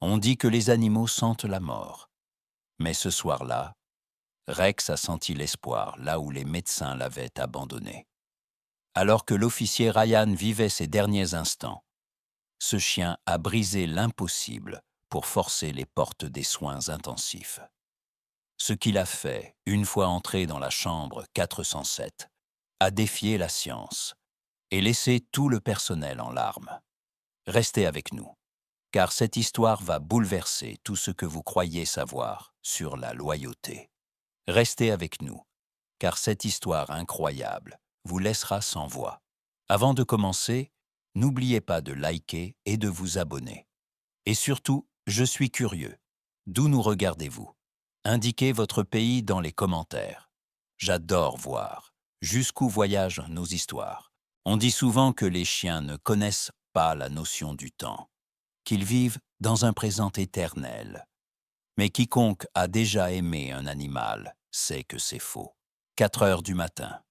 On dit que les animaux sentent la mort. Mais ce soir-là, Rex a senti l'espoir là où les médecins l'avaient abandonné. Alors que l'officier Ryan vivait ses derniers instants, ce chien a brisé l'impossible pour forcer les portes des soins intensifs. Ce qu'il a fait, une fois entré dans la chambre 407, a défié la science et laissé tout le personnel en larmes. Restez avec nous, car cette histoire va bouleverser tout ce que vous croyez savoir sur la loyauté. Restez avec nous, car cette histoire incroyable vous laissera sans voix. Avant de commencer, n'oubliez pas de liker et de vous abonner. Et surtout, je suis curieux. D'où nous regardez-vous? Indiquez votre pays dans les commentaires. J'adore voir jusqu'où voyagent nos histoires. On dit souvent que les chiens ne connaissent pas la notion du temps, qu'ils vivent dans un présent éternel. Mais quiconque a déjà aimé un animal sait que c'est faux. 4 heures du matin.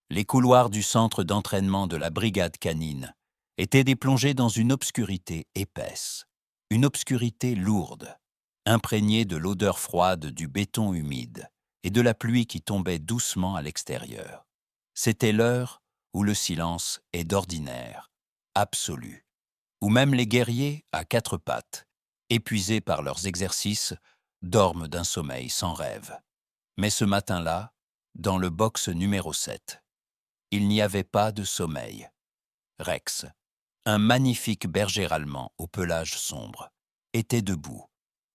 Les couloirs du centre d'entraînement de la brigade canine étaient déplongés dans une obscurité épaisse, une obscurité lourde, imprégnée de l'odeur froide du béton humide et de la pluie qui tombait doucement à l'extérieur. C'était l'heure où le silence est d'ordinaire, absolu, où même les guerriers à 4 pattes, épuisés par leurs exercices, dorment d'un sommeil sans rêve. Mais ce matin-là, dans le box numéro 7, il n'y avait pas de sommeil. Rex, un magnifique berger allemand au pelage sombre, était debout.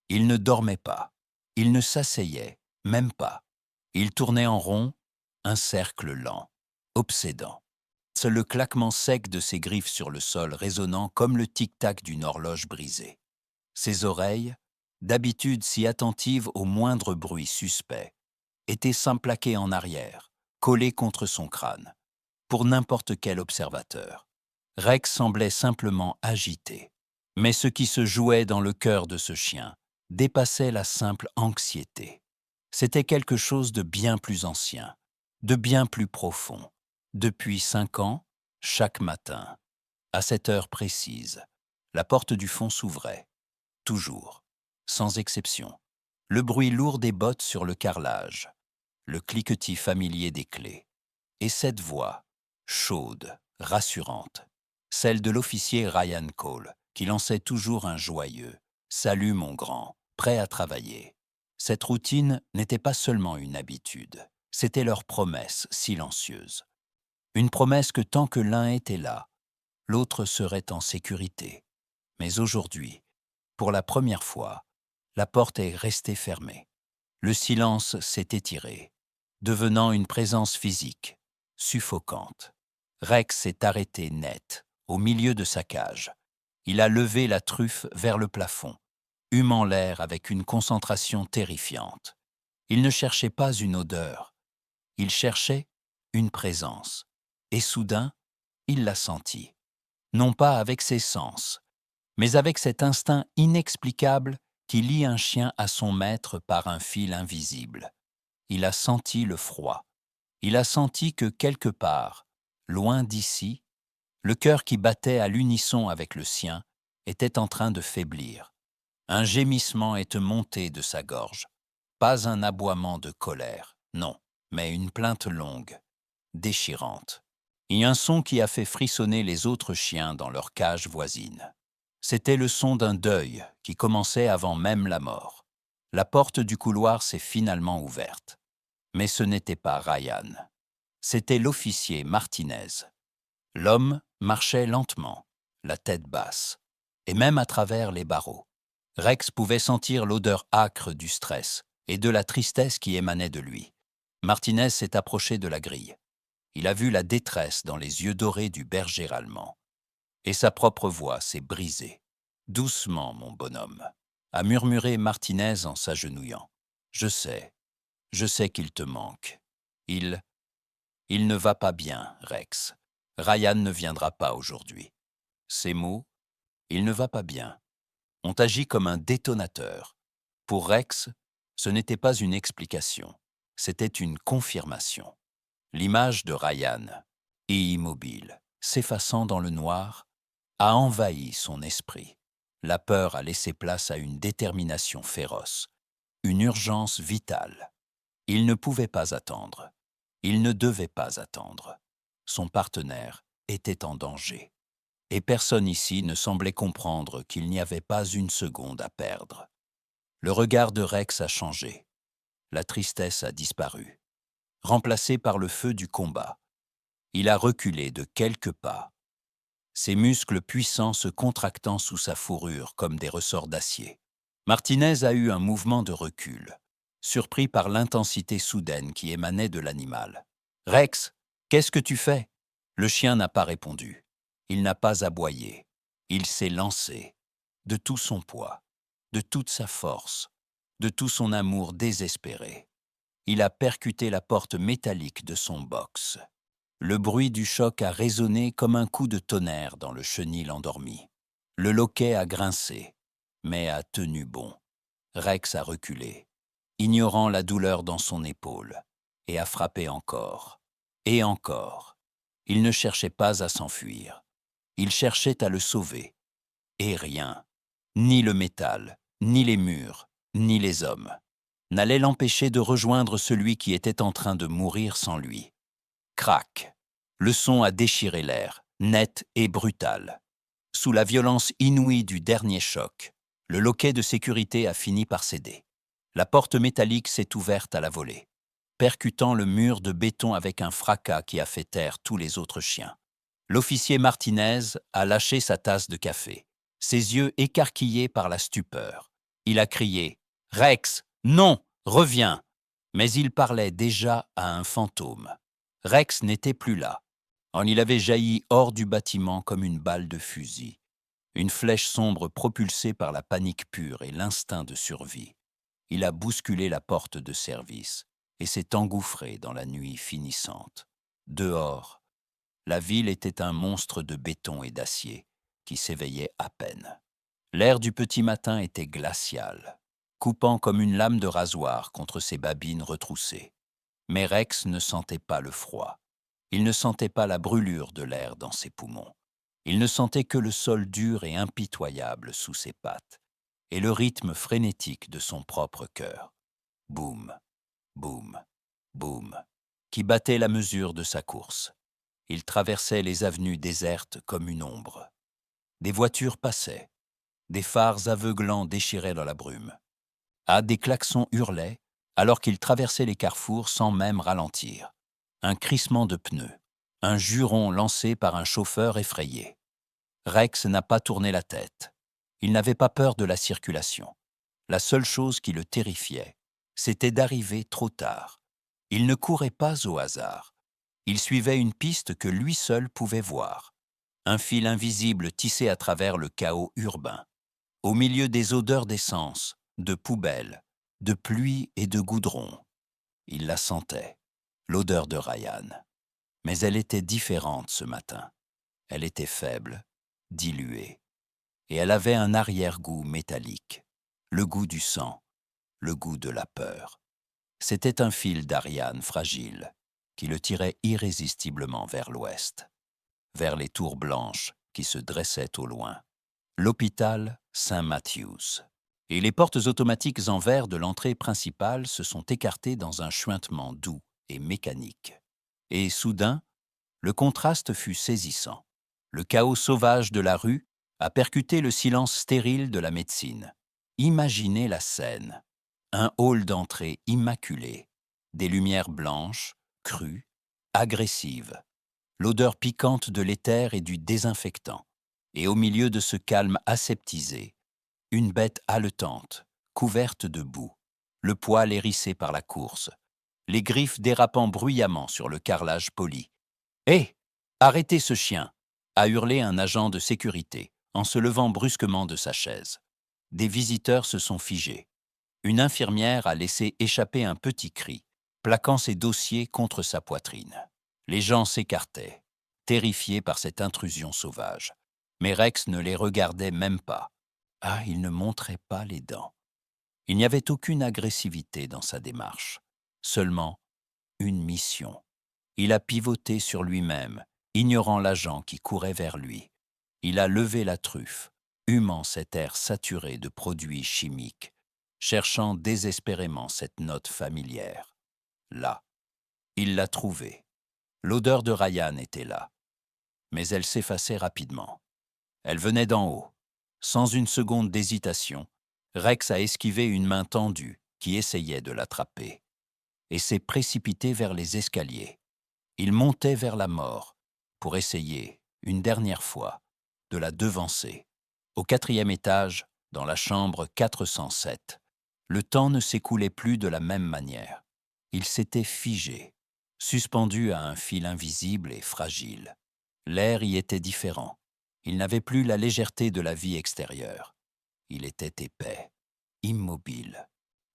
Il ne dormait pas. Il ne s'asseyait, même pas. Il tournait en rond, un cercle lent, obsédant. Seul le claquement sec de ses griffes sur le sol résonnant comme le tic-tac d'une horloge brisée. Ses oreilles, d'habitude si attentives au moindre bruit suspect, étaient s'emplaquer en arrière, collées contre son crâne. Pour n'importe quel observateur, Rex semblait simplement agité. Mais ce qui se jouait dans le cœur de ce chien dépassait la simple anxiété. C'était quelque chose de bien plus ancien, de bien plus profond. Depuis 5 ans, chaque matin, à cette heure précise, la porte du fond s'ouvrait. Toujours, sans exception. Le bruit lourd des bottes sur le carrelage, le cliquetis familier des clés, et cette voix, chaude, rassurante, celle de l'officier Ryan Cole, qui lançait toujours un joyeux « Salut mon grand, prêt à travailler ». Cette routine n'était pas seulement une habitude, c'était leur promesse silencieuse. Une promesse que tant que l'un était là, l'autre serait en sécurité. Mais aujourd'hui, pour la première fois, la porte est restée fermée. Le silence s'est étiré, devenant une présence physique, suffocante. Rex s'est arrêté net, au milieu de sa cage. Il a levé la truffe vers le plafond, humant l'air avec une concentration terrifiante. Il ne cherchait pas une odeur, il cherchait une présence. Et soudain, il l'a sentie. Non pas avec ses sens, mais avec cet instinct inexplicable qui lie un chien à son maître par un fil invisible. Il a senti le froid. Il a senti que quelque part, loin d'ici, le cœur qui battait à l'unisson avec le sien était en train de faiblir. Un gémissement est monté de sa gorge. Pas un aboiement de colère, non, mais une plainte longue, déchirante. Et un son qui a fait frissonner les autres chiens dans leur cage voisine. C'était le son d'un deuil qui commençait avant même la mort. La porte du couloir s'est finalement ouverte. Mais ce n'était pas Ryan. C'était l'officier Martinez. L'homme marchait lentement, la tête basse, et même à travers les barreaux. Rex pouvait sentir l'odeur âcre du stress et de la tristesse qui émanait de lui. Martinez s'est approché de la grille. Il a vu la détresse dans les yeux dorés du berger allemand. Et sa propre voix s'est brisée. « Doucement, mon bonhomme », a murmuré Martinez en s'agenouillant. « Je sais qu'il te manque. Il ne va pas bien, Rex. Ryan ne viendra pas aujourd'hui. » Ces mots, « il ne va pas bien », ont agi comme un détonateur. Pour Rex, ce n'était pas une explication, c'était une confirmation. L'image de Ryan, immobile, s'effaçant dans le noir, a envahi son esprit. La peur a laissé place à une détermination féroce, une urgence vitale. Il ne pouvait pas attendre. Il ne devait pas attendre. Son partenaire était en danger. Et personne ici ne semblait comprendre qu'il n'y avait pas une seconde à perdre. Le regard de Rex a changé. La tristesse a disparu, remplacée par le feu du combat. Il a reculé de quelques pas, ses muscles puissants se contractant sous sa fourrure comme des ressorts d'acier. Martinez a eu un mouvement de recul, surpris par l'intensité soudaine qui émanait de l'animal. « Rex, qu'est-ce que tu fais ?» Le chien n'a pas répondu. Il n'a pas aboyé. Il s'est lancé, de tout son poids, de toute sa force, de tout son amour désespéré. Il a percuté la porte métallique de son box. Le bruit du choc a résonné comme un coup de tonnerre dans le chenil endormi. Le loquet a grincé, mais a tenu bon. Rex a reculé, ignorant la douleur dans son épaule, et a frappé encore. Et encore. Il ne cherchait pas à s'enfuir. Il cherchait à le sauver. Et rien, ni le métal, ni les murs, ni les hommes, n'allait l'empêcher de rejoindre celui qui était en train de mourir sans lui. Crac! Le son a déchiré l'air, net et brutal. Sous la violence inouïe du dernier choc, le loquet de sécurité a fini par céder. La porte métallique s'est ouverte à la volée, percutant le mur de béton avec un fracas qui a fait taire tous les autres chiens. L'officier Martinez a lâché sa tasse de café, ses yeux écarquillés par la stupeur. Il a crié « Rex, non, reviens !» Mais il parlait déjà à un fantôme. Rex n'était plus là. Il avait jailli hors du bâtiment comme une balle de fusil, une flèche sombre propulsée par la panique pure et l'instinct de survie. Il a bousculé la porte de service et s'est engouffré dans la nuit finissante. Dehors, la ville était un monstre de béton et d'acier qui s'éveillait à peine. L'air du petit matin était glacial, coupant comme une lame de rasoir contre ses babines retroussées. Mais Rex ne sentait pas le froid. Il ne sentait pas la brûlure de l'air dans ses poumons. Il ne sentait que le sol dur et impitoyable sous ses pattes et le rythme frénétique de son propre cœur. Boum, boum, boum, qui battait la mesure de sa course. Il traversait les avenues désertes comme une ombre. Des voitures passaient. Des phares aveuglants déchiraient dans la brume. Des klaxons hurlaient alors qu'il traversait les carrefours sans même ralentir. Un crissement de pneus, un juron lancé par un chauffeur effrayé. Rex n'a pas tourné la tête. Il n'avait pas peur de la circulation. La seule chose qui le terrifiait, c'était d'arriver trop tard. Il ne courait pas au hasard. Il suivait une piste que lui seul pouvait voir. Un fil invisible tissé à travers le chaos urbain. Au milieu des odeurs d'essence, de poubelles, de pluie et de goudron. Il la sentait, l'odeur de Ryan. Mais elle était différente ce matin. Elle était faible, diluée. Et elle avait un arrière-goût métallique, le goût du sang, le goût de la peur. C'était un fil d'Ariane fragile qui le tirait irrésistiblement vers l'ouest, vers les tours blanches qui se dressaient au loin. L'hôpital Saint-Matthews. Et les portes automatiques en verre de l'entrée principale se sont écartées dans un chuintement doux et mécanique. Et soudain, le contraste fut saisissant. Le chaos sauvage de la rue a percuté le silence stérile de la médecine. Imaginez la scène. Un hall d'entrée immaculé, des lumières blanches, crues, agressives, l'odeur piquante de l'éther et du désinfectant. Et au milieu de ce calme aseptisé, une bête haletante, couverte de boue, le poil hérissé par la course, les griffes dérapant bruyamment sur le carrelage poli. « Hé, arrêtez ce chien !» a hurlé un agent de sécurité en se levant brusquement de sa chaise. Des visiteurs se sont figés. Une infirmière a laissé échapper un petit cri, plaquant ses dossiers contre sa poitrine. Les gens s'écartaient, terrifiés par cette intrusion sauvage. Mais Rex ne les regardait même pas. Il ne montrait pas les dents. Il n'y avait aucune agressivité dans sa démarche, seulement une mission. Il a pivoté sur lui-même, ignorant l'agent qui courait vers lui. Il a levé la truffe, humant cet air saturé de produits chimiques, cherchant désespérément cette note familière. Là, il l'a trouvée. L'odeur de Ryan était là, mais elle s'effaçait rapidement. Elle venait d'en haut. Sans une seconde d'hésitation, Rex a esquivé une main tendue qui essayait de l'attraper et s'est précipité vers les escaliers. Il montait vers la mort pour essayer, une dernière fois, de la devancer. Au 4e étage, dans la chambre 407, le temps ne s'écoulait plus de la même manière. Il s'était figé, suspendu à un fil invisible et fragile. L'air y était différent. Il n'avait plus la légèreté de la vie extérieure. Il était épais, immobile,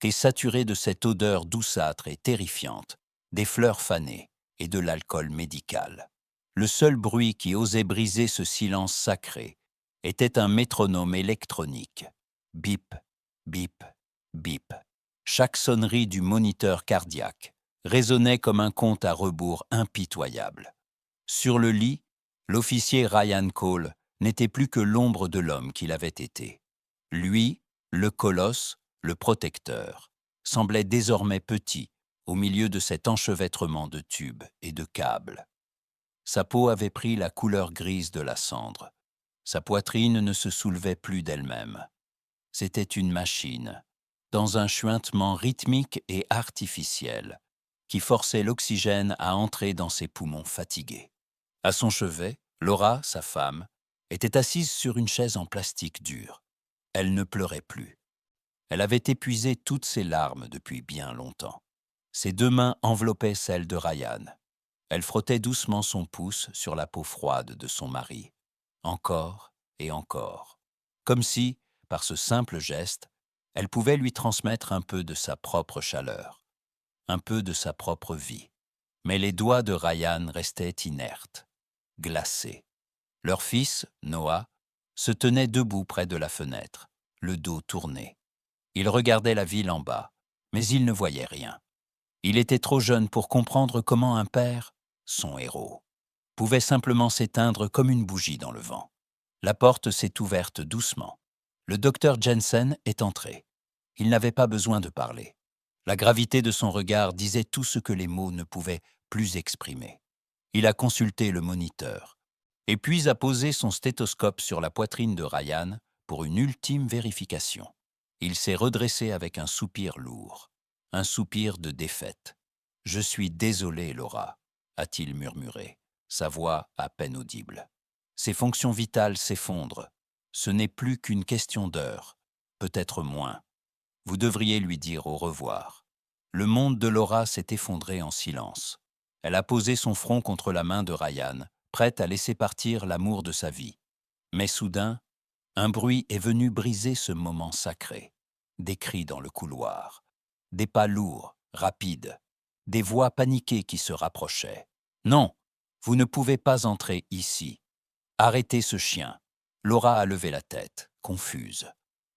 et saturé de cette odeur douceâtre et terrifiante, des fleurs fanées et de l'alcool médical. Le seul bruit qui osait briser ce silence sacré était un métronome électronique. Bip, bip, bip. Chaque sonnerie du moniteur cardiaque résonnait comme un compte à rebours impitoyable. Sur le lit, l'officier Ryan Cole n'était plus que l'ombre de l'homme qu'il avait été. Lui, le colosse, le protecteur, semblait désormais petit au milieu de cet enchevêtrement de tubes et de câbles. Sa peau avait pris la couleur grise de la cendre. Sa poitrine ne se soulevait plus d'elle-même. C'était une machine, dans un chuintement rythmique et artificiel, qui forçait l'oxygène à entrer dans ses poumons fatigués. À son chevet, Laura, sa femme, était assise sur une chaise en plastique dur. Elle ne pleurait plus. Elle avait épuisé toutes ses larmes depuis bien longtemps. Ses 2 mains enveloppaient celles de Ryan. Elle frottait doucement son pouce sur la peau froide de son mari. Encore et encore. Comme si, par ce simple geste, elle pouvait lui transmettre un peu de sa propre chaleur, un peu de sa propre vie. Mais les doigts de Ryan restaient inertes, glacés. Leur fils, Noah, se tenait debout près de la fenêtre, le dos tourné. Il regardait la ville en bas, mais il ne voyait rien. Il était trop jeune pour comprendre comment un père, son héros, pouvait simplement s'éteindre comme une bougie dans le vent. La porte s'est ouverte doucement. Le docteur Jensen est entré. Il n'avait pas besoin de parler. La gravité de son regard disait tout ce que les mots ne pouvaient plus exprimer. Il a consulté le moniteur, et puis a posé son stéthoscope sur la poitrine de Ryan pour une ultime vérification. Il s'est redressé avec un soupir lourd, un soupir de défaite. « Je suis désolé, Laura », a-t-il murmuré, sa voix à peine audible. Ses fonctions vitales s'effondrent. Ce n'est plus qu'une question d'heure, peut-être moins. Vous devriez lui dire au revoir. Le monde de Laura s'est effondré en silence. Elle a posé son front contre la main de Ryan, prête à laisser partir l'amour de sa vie. Mais soudain, un bruit est venu briser ce moment sacré. Des cris dans le couloir, des pas lourds, rapides, des voix paniquées qui se rapprochaient. « Non, vous ne pouvez pas entrer ici. Arrêtez ce chien. » Laura a levé la tête, confuse.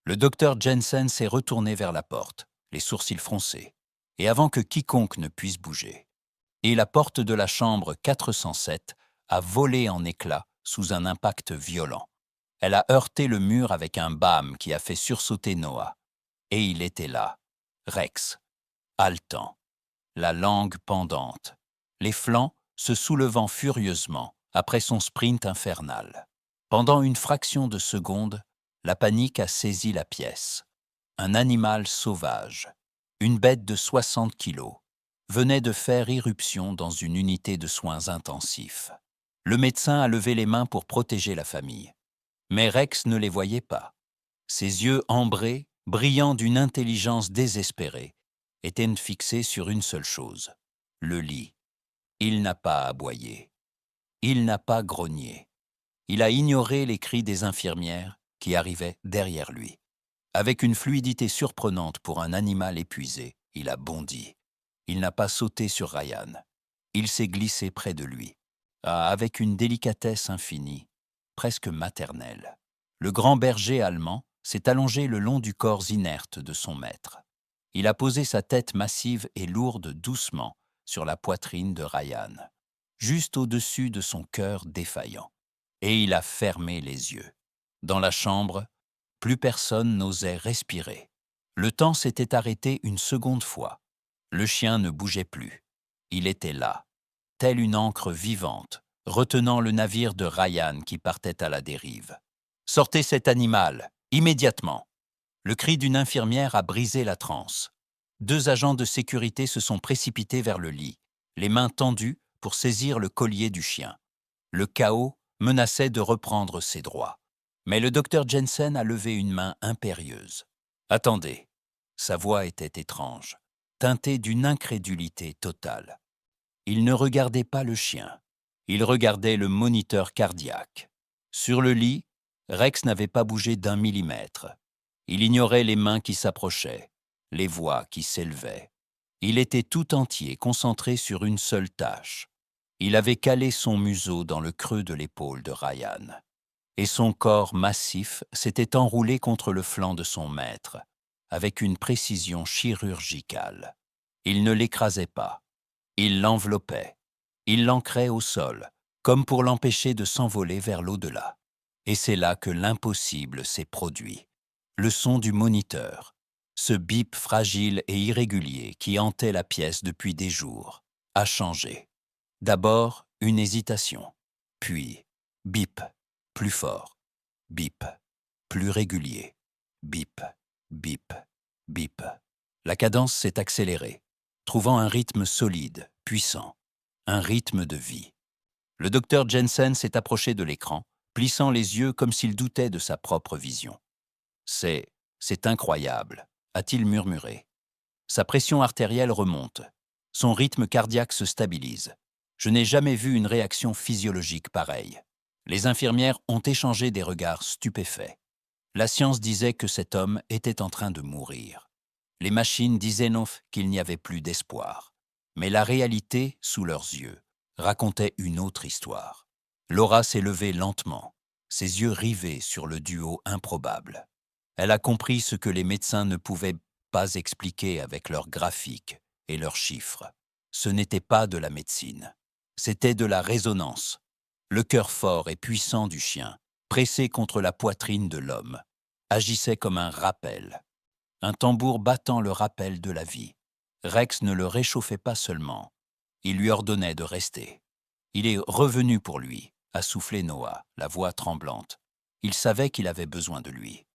Le docteur Jensen s'est retourné vers la porte, les sourcils froncés, et avant que quiconque ne puisse bouger. Et la porte de la chambre 407 a volé en éclats sous un impact violent. Elle a heurté le mur avec un bam qui a fait sursauter Noah. Et il était là, Rex, haletant, la langue pendante, les flancs se soulevant furieusement après son sprint infernal. Pendant une fraction de seconde, la panique a saisi la pièce. Un animal sauvage, une bête de 60 kilos, venait de faire irruption dans une unité de soins intensifs. Le médecin a levé les mains pour protéger la famille. Mais Rex ne les voyait pas. Ses yeux ambrés, brillant d'une intelligence désespérée, étaient fixés sur une seule chose, le lit. Il n'a pas aboyé. Il n'a pas grogné. Il a ignoré les cris des infirmières qui arrivaient derrière lui. Avec une fluidité surprenante pour un animal épuisé, il a bondi. Il n'a pas sauté sur Ryan. Il s'est glissé près de lui. Avec une délicatesse infinie, presque maternelle. Le grand berger allemand s'est allongé le long du corps inerte de son maître. Il a posé sa tête massive et lourde doucement sur la poitrine de Ryan, juste au-dessus de son cœur défaillant. Et il a fermé les yeux. Dans la chambre, plus personne n'osait respirer. Le temps s'était arrêté une seconde fois. Le chien ne bougeait plus. Il était là, telle une ancre vivante, retenant le navire de Ryan qui partait à la dérive. « Sortez cet animal, immédiatement !» Le cri d'une infirmière a brisé la transe. 2 agents de sécurité se sont précipités vers le lit, les mains tendues pour saisir le collier du chien. Le chaos menaçait de reprendre ses droits. Mais le docteur Jensen a levé une main impérieuse. « Attendez !» Sa voix était étrange, teintée d'une incrédulité totale. Il ne regardait pas le chien. Il regardait le moniteur cardiaque. Sur le lit, Rex n'avait pas bougé d'1 millimètre. Il ignorait les mains qui s'approchaient, les voix qui s'élevaient. Il était tout entier concentré sur une seule tâche. Il avait calé son museau dans le creux de l'épaule de Ryan. Et son corps massif s'était enroulé contre le flanc de son maître, avec une précision chirurgicale. Il ne l'écrasait pas. Il l'enveloppait. Il l'ancrait au sol, comme pour l'empêcher de s'envoler vers l'au-delà. Et c'est là que l'impossible s'est produit. Le son du moniteur, ce bip fragile et irrégulier qui hantait la pièce depuis des jours, a changé. D'abord, une hésitation, puis bip, plus fort, bip, plus régulier, bip, bip, bip. La cadence s'est accélérée, trouvant un rythme solide, puissant, un rythme de vie. Le docteur Jensen s'est approché de l'écran, plissant les yeux comme s'il doutait de sa propre vision. « C'est incroyable », a-t-il murmuré. Sa pression artérielle remonte. Son rythme cardiaque se stabilise. Je n'ai jamais vu une réaction physiologique pareille. Les infirmières ont échangé des regards stupéfaits. La science disait que cet homme était en train de mourir. Les machines disaient non qu'il n'y avait plus d'espoir. Mais la réalité, sous leurs yeux, racontait une autre histoire. Laura s'est levée lentement, ses yeux rivés sur le duo improbable. Elle a compris ce que les médecins ne pouvaient pas expliquer avec leurs graphiques et leurs chiffres. Ce n'était pas de la médecine, c'était de la résonance. Le cœur fort et puissant du chien, pressé contre la poitrine de l'homme, agissait comme un rappel. Un tambour battant le rappel de la vie. Rex ne le réchauffait pas seulement, il lui ordonnait de rester. Il est revenu pour lui, a soufflé Noah, la voix tremblante. Il savait qu'il avait besoin de lui.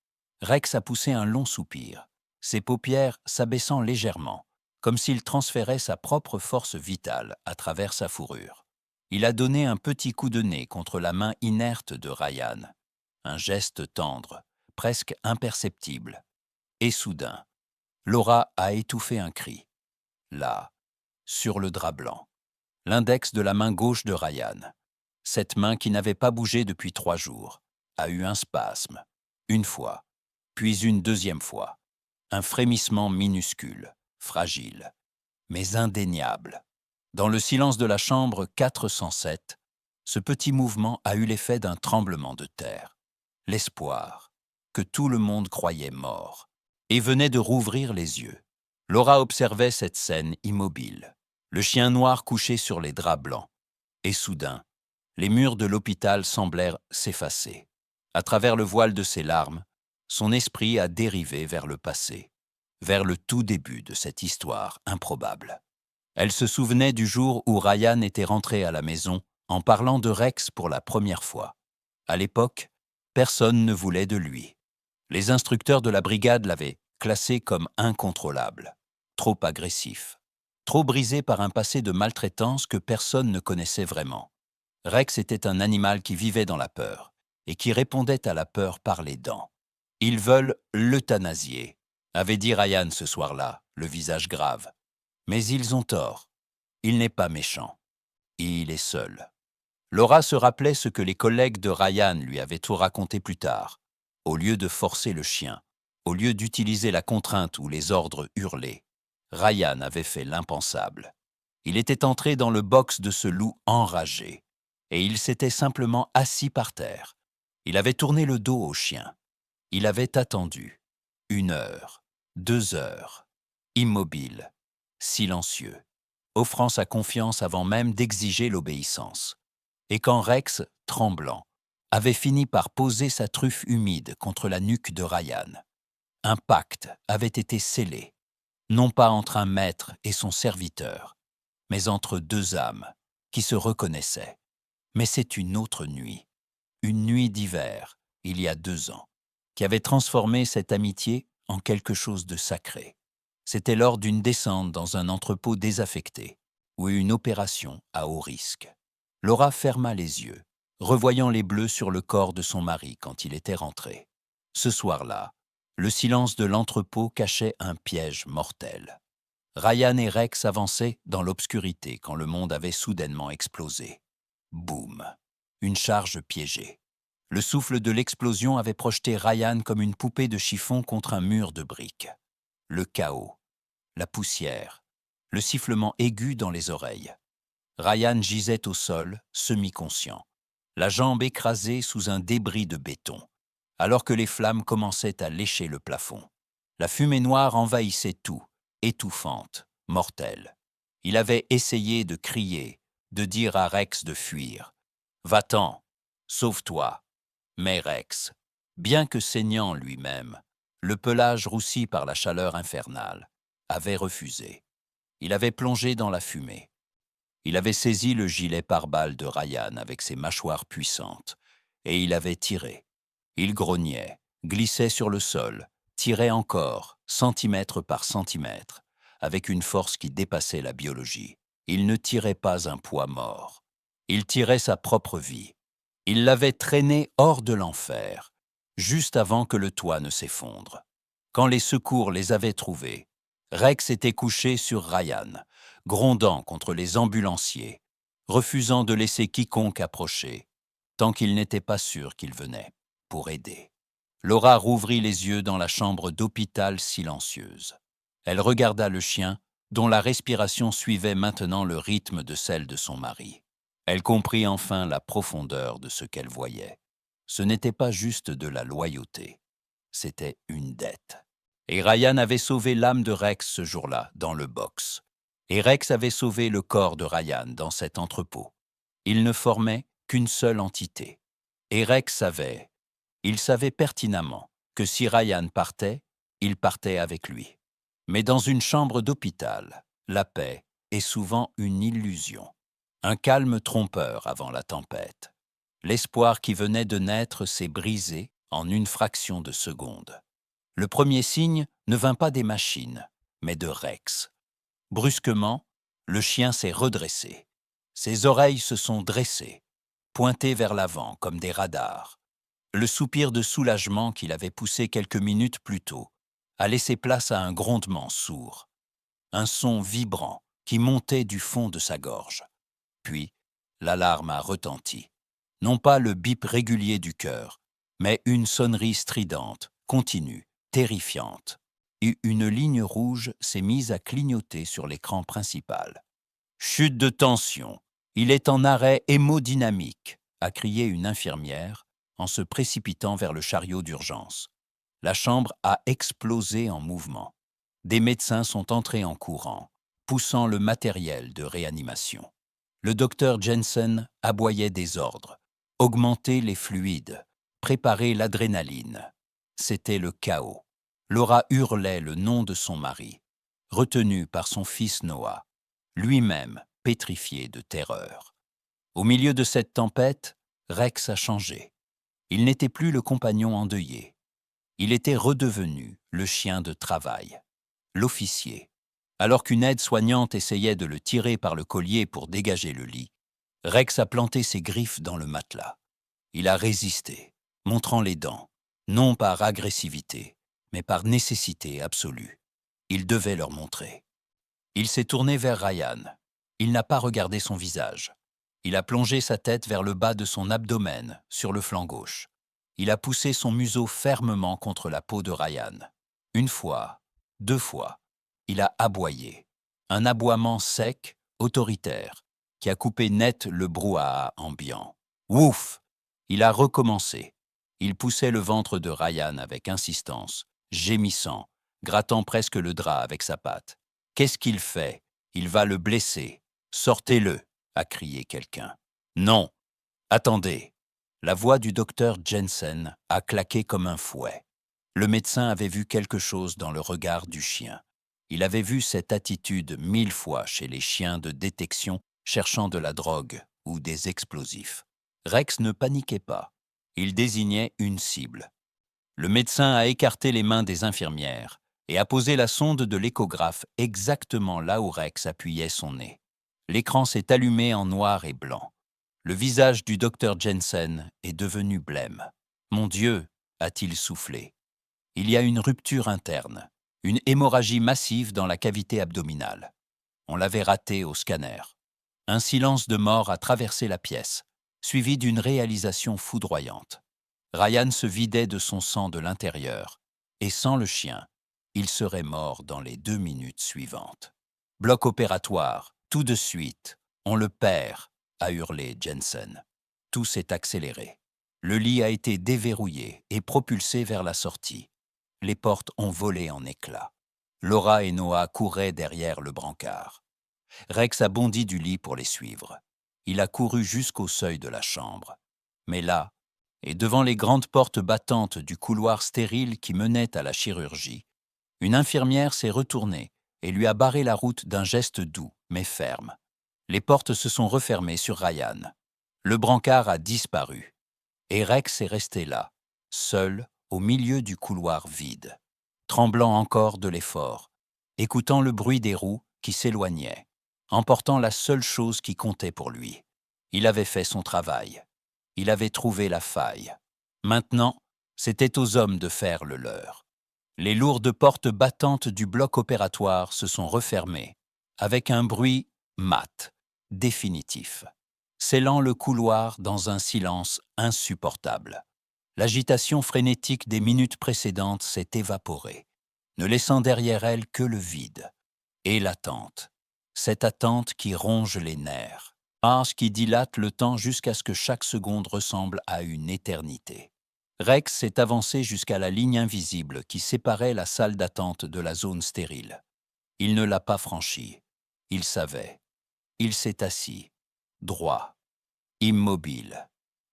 Rex a poussé un long soupir, ses paupières s'abaissant légèrement, comme s'il transférait sa propre force vitale à travers sa fourrure. Il a donné un petit coup de nez contre la main inerte de Ryan. Un geste tendre, presque imperceptible. Et soudain, Laura a étouffé un cri. Là, sur le drap blanc. L'index de la main gauche de Ryan, cette main qui n'avait pas bougé depuis 3 jours, a eu un spasme. Une fois, puis une deuxième fois. Un frémissement minuscule, fragile, mais indéniable. Dans le silence de la chambre 407, ce petit mouvement a eu l'effet d'un tremblement de terre. L'espoir, que tout le monde croyait mort, et venait de rouvrir les yeux. Laura observait cette scène immobile, le chien noir couché sur les draps blancs. Et soudain, les murs de l'hôpital semblèrent s'effacer. À travers le voile de ses larmes, son esprit a dérivé vers le passé, vers le tout début de cette histoire improbable. Elle se souvenait du jour où Ryan était rentré à la maison en parlant de Rex pour la première fois. À l'époque, personne ne voulait de lui. Les instructeurs de la brigade l'avaient classé comme incontrôlable, trop agressif, trop brisé par un passé de maltraitance que personne ne connaissait vraiment. Rex était un animal qui vivait dans la peur et qui répondait à la peur par les dents. « Ils veulent l'euthanasier », avait dit Ryan ce soir-là, le visage grave. Mais ils ont tort. Il n'est pas méchant. Il est seul. Laura se rappelait ce que les collègues de Ryan lui avaient tout raconté plus tard. Au lieu de forcer le chien, au lieu d'utiliser la contrainte ou les ordres hurlés, Ryan avait fait l'impensable. Il était entré dans le box de ce loup enragé, et il s'était simplement assis par terre. Il avait tourné le dos au chien. Il avait attendu. 1 heure, 2 heures, immobile, silencieux, offrant sa confiance avant même d'exiger l'obéissance. Et quand Rex, tremblant, avait fini par poser sa truffe humide contre la nuque de Ryan. Un pacte avait été scellé, non pas entre un maître et son serviteur, mais entre deux âmes qui se reconnaissaient. Mais c'est une autre nuit, une nuit d'hiver, il y a 2 ans, qui avait transformé cette amitié en quelque chose de sacré. C'était lors d'une descente dans un entrepôt désaffecté, ou une opération à haut risque. Laura ferma les yeux, revoyant les bleus sur le corps de son mari quand il était rentré. Ce soir-là, le silence de l'entrepôt cachait un piège mortel. Ryan et Rex avançaient dans l'obscurité quand le monde avait soudainement explosé. Boum! Une charge piégée. Le souffle de l'explosion avait projeté Ryan comme une poupée de chiffon contre un mur de briques. Le chaos, la poussière, le sifflement aigu dans les oreilles. Ryan gisait au sol, semi-conscient, la jambe écrasée sous un débris de béton, alors que les flammes commençaient à lécher le plafond. La fumée noire envahissait tout, étouffante, mortelle. Il avait essayé de crier, de dire à Rex de fuir. « Va-t'en, sauve-toi !» Mais Rex, bien que saignant lui-même, le pelage roussi par la chaleur infernale, avait refusé. Il avait plongé dans la fumée. Il avait saisi le gilet pare-balles de Ryan avec ses mâchoires puissantes, et il avait tiré. Il grognait, glissait sur le sol, tirait encore, centimètre par centimètre, avec une force qui dépassait la biologie. Il ne tirait pas un poids mort. Il tirait sa propre vie. Il l'avait traîné hors de l'enfer, juste avant que le toit ne s'effondre. Quand les secours les avaient trouvés, Rex était couché sur Ryan, grondant contre les ambulanciers, refusant de laisser quiconque approcher, tant qu'il n'était pas sûr qu'il venait pour aider. Laura rouvrit les yeux dans la chambre d'hôpital silencieuse. Elle regarda le chien, dont la respiration suivait maintenant le rythme de celle de son mari. Elle comprit enfin la profondeur de ce qu'elle voyait. Ce n'était pas juste de la loyauté, c'était une dette. Et Ryan avait sauvé l'âme de Rex ce jour-là, dans le box. Et Rex avait sauvé le corps de Ryan dans cet entrepôt. Ils ne formaient qu'une seule entité. Et Rex savait, il savait pertinemment que si Ryan partait, il partait avec lui. Mais dans une chambre d'hôpital, la paix est souvent une illusion. Un calme trompeur avant la tempête. L'espoir qui venait de naître s'est brisé en une fraction de seconde. Le premier signe ne vint pas des machines, mais de Rex. Brusquement, le chien s'est redressé. Ses oreilles se sont dressées, pointées vers l'avant comme des radars. Le soupir de soulagement qu'il avait poussé quelques minutes plus tôt a laissé place à un grondement sourd. Un son vibrant qui montait du fond de sa gorge. Puis, l'alarme a retenti. Non pas le bip régulier du cœur, mais une sonnerie stridente, continue, terrifiante. Et une ligne rouge s'est mise à clignoter sur l'écran principal. « Chute de tension. Il est en arrêt hémodynamique », a crié une infirmière en se précipitant vers le chariot d'urgence. La chambre a explosé en mouvement. Des médecins sont entrés en courant, poussant le matériel de réanimation. Le docteur Jensen aboyait des ordres. Augmenter les fluides, préparer l'adrénaline. C'était le chaos. Laura hurlait le nom de son mari, retenu par son fils Noah, lui-même pétrifié de terreur. Au milieu de cette tempête, Rex a changé. Il n'était plus le compagnon endeuillé. Il était redevenu le chien de travail, l'officier. Alors qu'une aide-soignante essayait de le tirer par le collier pour dégager le lit, Rex a planté ses griffes dans le matelas. Il a résisté, montrant les dents, non par agressivité, mais par nécessité absolue. Il devait leur montrer. Il s'est tourné vers Ryan. Il n'a pas regardé son visage. Il a plongé sa tête vers le bas de son abdomen, sur le flanc gauche. Il a poussé son museau fermement contre la peau de Ryan. Une fois, 2 fois, il a aboyé. Un aboiement sec, autoritaire, qui a coupé net le brouhaha ambiant. Ouf! Il a recommencé. Il poussait le ventre de Ryan avec insistance, gémissant, grattant presque le drap avec sa patte. « Qu'est-ce qu'il fait? Il va le blesser. Sortez-le !» a crié quelqu'un. « Non! Attendez !» La voix du docteur Jensen a claqué comme un fouet. Le médecin avait vu quelque chose dans le regard du chien. Il avait vu cette attitude 1000 fois chez les chiens de détection cherchant de la drogue ou des explosifs. Rex ne paniquait pas. Il désignait une cible. Le médecin a écarté les mains des infirmières et a posé la sonde de l'échographe exactement là où Rex appuyait son nez. L'écran s'est allumé en noir et blanc. Le visage du docteur Jensen est devenu blême. « Mon Dieu !» a-t-il soufflé. Il y a une rupture interne, une hémorragie massive dans la cavité abdominale. On l'avait raté au scanner. Un silence de mort a traversé la pièce, suivi d'une réalisation foudroyante. Ryan se vidait de son sang de l'intérieur, et sans le chien, il serait mort dans les 2 minutes suivantes. « Bloc opératoire, tout de suite, on le perd !» a hurlé Jensen. Tout s'est accéléré. Le lit a été déverrouillé et propulsé vers la sortie. Les portes ont volé en éclats. Laura et Noah couraient derrière le brancard. Rex a bondi du lit pour les suivre. Il a couru jusqu'au seuil de la chambre. Mais là, et devant les grandes portes battantes du couloir stérile qui menait à la chirurgie, une infirmière s'est retournée et lui a barré la route d'un geste doux, mais ferme. Les portes se sont refermées sur Ryan. Le brancard a disparu. Et Rex est resté là, seul, au milieu du couloir vide, tremblant encore de l'effort, écoutant le bruit des roues qui s'éloignaient, emportant la seule chose qui comptait pour lui. Il avait fait son travail. Il avait trouvé la faille. Maintenant, c'était aux hommes de faire le leur. Les lourdes portes battantes du bloc opératoire se sont refermées, avec un bruit mat, définitif, scellant le couloir dans un silence insupportable. L'agitation frénétique des minutes précédentes s'est évaporée, ne laissant derrière elle que le vide. Et l'attente, cette attente qui ronge les nerfs, qui dilate le temps jusqu'à ce que chaque seconde ressemble à une éternité. Rex s'est avancé jusqu'à la ligne invisible qui séparait la salle d'attente de la zone stérile. Il ne l'a pas franchie. Il savait. Il s'est assis, droit, immobile.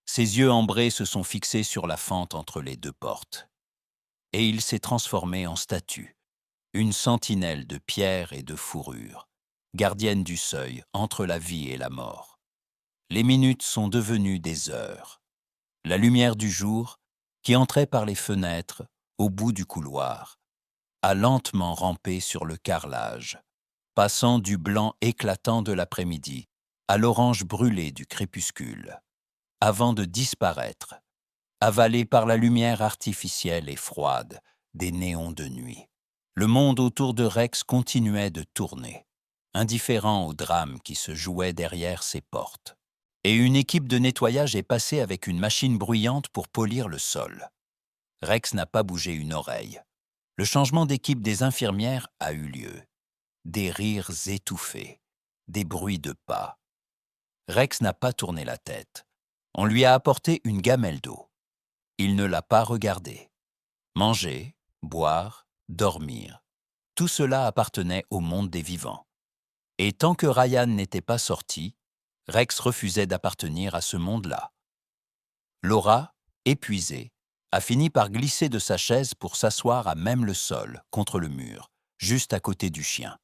Ses yeux ambrés se sont fixés sur la fente entre les 2 portes. Et il s'est transformé en statue, une sentinelle de pierre et de fourrure, gardienne du seuil entre la vie et la mort. Les minutes sont devenues des heures. La lumière du jour, qui entrait par les fenêtres, au bout du couloir, a lentement rampé sur le carrelage, passant du blanc éclatant de l'après-midi à l'orange brûlé du crépuscule, avant de disparaître, avalé par la lumière artificielle et froide des néons de nuit. Le monde autour de Rex continuait de tourner, indifférent au drame qui se jouait derrière ses portes. Et une équipe de nettoyage est passée avec une machine bruyante pour polir le sol. Rex n'a pas bougé une oreille. Le changement d'équipe des infirmières a eu lieu. Des rires étouffés, des bruits de pas. Rex n'a pas tourné la tête. On lui a apporté une gamelle d'eau. Il ne l'a pas regardée. Manger, boire, dormir, tout cela appartenait au monde des vivants. Et tant que Ryan n'était pas sorti, Rex refusait d'appartenir à ce monde-là. Laura, épuisée, a fini par glisser de sa chaise pour s'asseoir à même le sol, contre le mur, juste à côté du chien.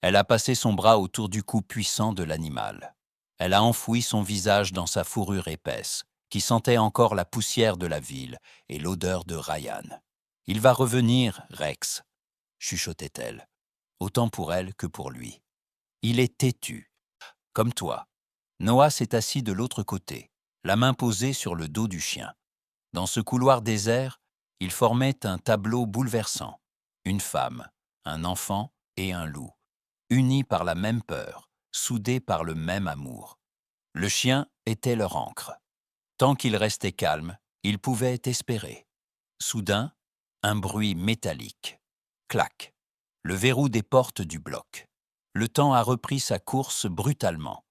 Elle a passé son bras autour du cou puissant de l'animal. Elle a enfoui son visage dans sa fourrure épaisse, qui sentait encore la poussière de la ville et l'odeur de Ryan. « Il va revenir, Rex », chuchotait-elle, autant pour elle que pour lui. « Il est têtu, comme toi. » Noah s'est assis de l'autre côté, la main posée sur le dos du chien. Dans ce couloir désert, il formait un tableau bouleversant. Une femme, un enfant et un loup, unis par la même peur, soudés par le même amour. Le chien était leur ancre. Tant qu'il restait calme, il pouvait espérer. Soudain, un bruit métallique. Clac. Le verrou des portes du bloc. Le temps a repris sa course brutalement.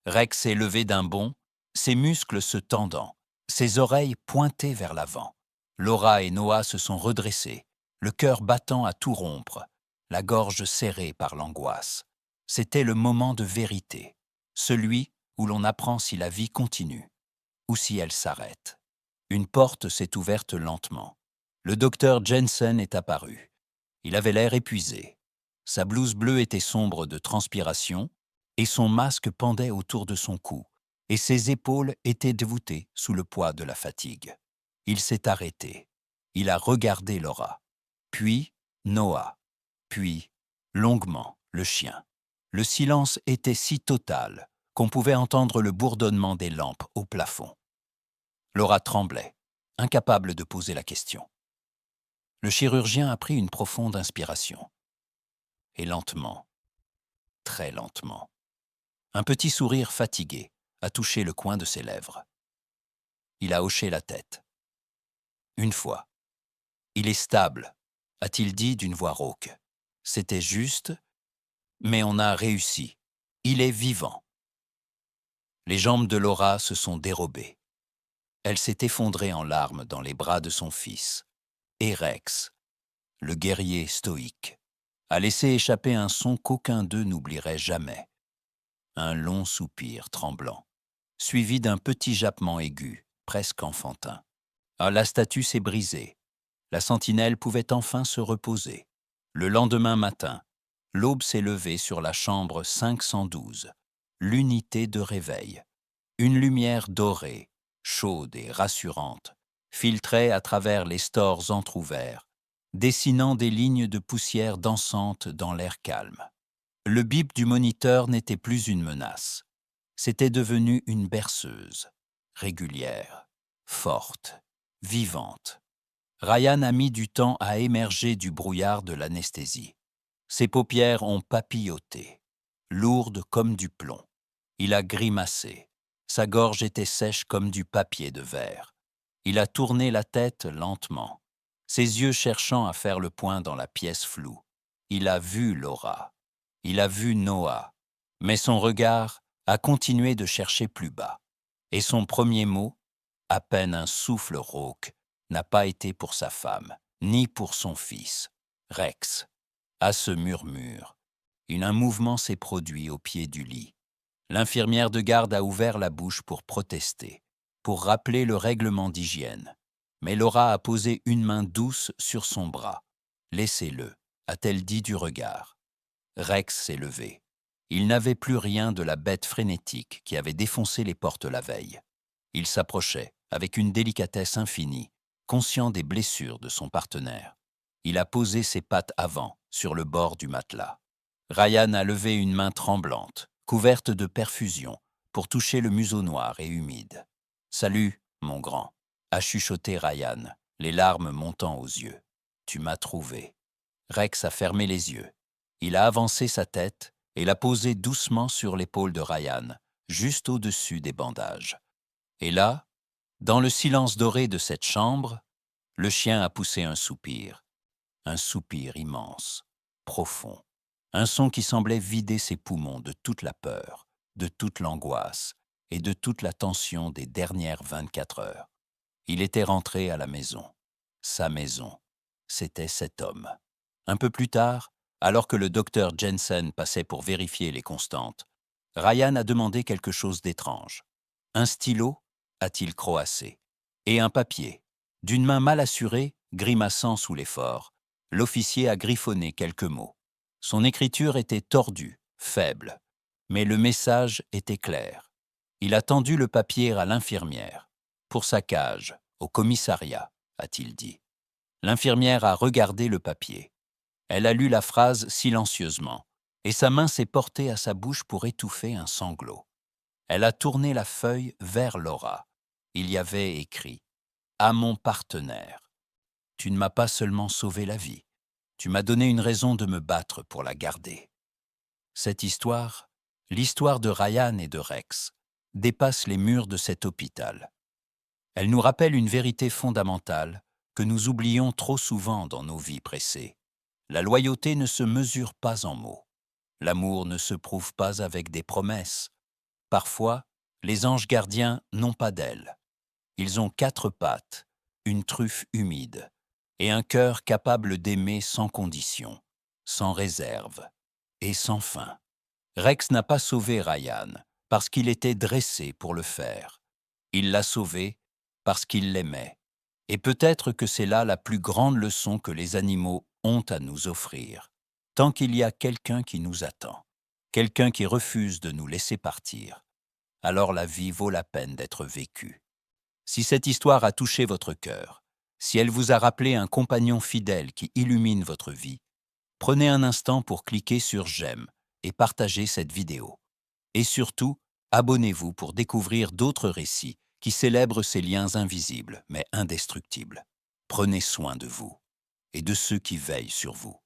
Rex s'est levé d'un bond, ses muscles se tendant, ses oreilles pointées vers l'avant. Laura et Noah se sont redressés, le cœur battant à tout rompre, la gorge serrée par l'angoisse. C'était le moment de vérité, celui où l'on apprend si la vie continue ou si elle s'arrête. Une porte s'est ouverte lentement. Le docteur Jensen est apparu. Il avait l'air épuisé. Sa blouse bleue était sombre de transpiration et son masque pendait autour de son cou, et ses épaules étaient dévoûtées sous le poids de la fatigue. Il s'est arrêté. Il a regardé Laura. Puis Noah. Puis, longuement, le chien. Le silence était si total qu'on pouvait entendre le bourdonnement des lampes au plafond. Laura tremblait, incapable de poser la question. Le chirurgien a pris une profonde inspiration. Et lentement, très lentement, un petit sourire fatigué a touché le coin de ses lèvres. Il a hoché la tête. Une fois. « Il est stable », a-t-il dit d'une voix rauque. C'était juste, mais on a réussi. Il est vivant. Les jambes de Laura se sont dérobées. Elle s'est effondrée en larmes dans les bras de son fils. Et Rex, le guerrier stoïque, a laissé échapper un son qu'aucun d'eux n'oublierait jamais. Un long soupir tremblant, suivi d'un petit jappement aigu, presque enfantin. Ah, la statue s'est brisée. La sentinelle pouvait enfin se reposer. Le lendemain matin, l'aube s'est levée sur la chambre 512, l'unité de réveil. Une lumière dorée, chaude et rassurante, filtrait à travers les stores entr'ouverts, dessinant des lignes de poussière dansante dans l'air calme. Le bip du moniteur n'était plus une menace. C'était devenu une berceuse, régulière, forte, vivante. Ryan a mis du temps à émerger du brouillard de l'anesthésie. Ses paupières ont papilloté, lourdes comme du plomb. Il a grimacé. Sa gorge était sèche comme du papier de verre. Il a tourné la tête lentement, ses yeux cherchant à faire le point dans la pièce floue. Il a vu Laura. Il a vu Noah. Mais son regard a continué de chercher plus bas. Et son premier mot, à peine un souffle rauque, n'a pas été pour sa femme, ni pour son fils, Rex. À ce murmure, un mouvement s'est produit au pied du lit. L'infirmière de garde a ouvert la bouche pour protester, pour rappeler le règlement d'hygiène. Mais Laura a posé une main douce sur son bras. « Laissez-le », a-t-elle dit du regard. Rex s'est levé. Il n'avait plus rien de la bête frénétique qui avait défoncé les portes la veille. Il s'approchait, avec une délicatesse infinie, conscient des blessures de son partenaire. Il a posé ses pattes avant, sur le bord du matelas. Ryan a levé une main tremblante, couverte de perfusion, pour toucher le museau noir et humide. « Salut, mon grand », a chuchoté Ryan, les larmes montant aux yeux. « Tu m'as trouvé. » Rex a fermé les yeux. Il a avancé sa tête et l'a posée doucement sur l'épaule de Ryan, juste au-dessus des bandages. Et là, dans le silence doré de cette chambre, le chien a poussé un soupir immense, profond, un son qui semblait vider ses poumons de toute la peur, de toute l'angoisse et de toute la tension des dernières 24 heures. Il était rentré à la maison. Sa maison, c'était cet homme. Un peu plus tard, alors que le docteur Jensen passait pour vérifier les constantes, Ryan a demandé quelque chose d'étrange. Un stylo, a-t-il croassé, et un papier. D'une main mal assurée, grimaçant sous l'effort, l'officier a griffonné quelques mots. Son écriture était tordue, faible, mais le message était clair. Il a tendu le papier à l'infirmière. « Pour sa cage, au commissariat », a-t-il dit. L'infirmière a regardé le papier. Elle a lu la phrase silencieusement, et sa main s'est portée à sa bouche pour étouffer un sanglot. Elle a tourné la feuille vers Laura. Il y avait écrit « À mon partenaire. Tu ne m'as pas seulement sauvé la vie, tu m'as donné une raison de me battre pour la garder. » Cette histoire, l'histoire de Ryan et de Rex, dépasse les murs de cet hôpital. Elle nous rappelle une vérité fondamentale que nous oublions trop souvent dans nos vies pressées. La loyauté ne se mesure pas en mots. L'amour ne se prouve pas avec des promesses. Parfois, les anges gardiens n'ont pas d'ailes. Ils ont 4 pattes, une truffe humide et un cœur capable d'aimer sans condition, sans réserve et sans fin. Rex n'a pas sauvé Ryan parce qu'il était dressé pour le faire. Il l'a sauvé parce qu'il l'aimait. Et peut-être que c'est là la plus grande leçon que les animaux ont à nous offrir. Tant qu'il y a quelqu'un qui nous attend, quelqu'un qui refuse de nous laisser partir, alors la vie vaut la peine d'être vécue. Si cette histoire a touché votre cœur, si elle vous a rappelé un compagnon fidèle qui illumine votre vie, prenez un instant pour cliquer sur j'aime et partager cette vidéo. Et surtout, abonnez-vous pour découvrir d'autres récits qui célèbrent ces liens invisibles mais indestructibles. Prenez soin de vous et de ceux qui veillent sur vous.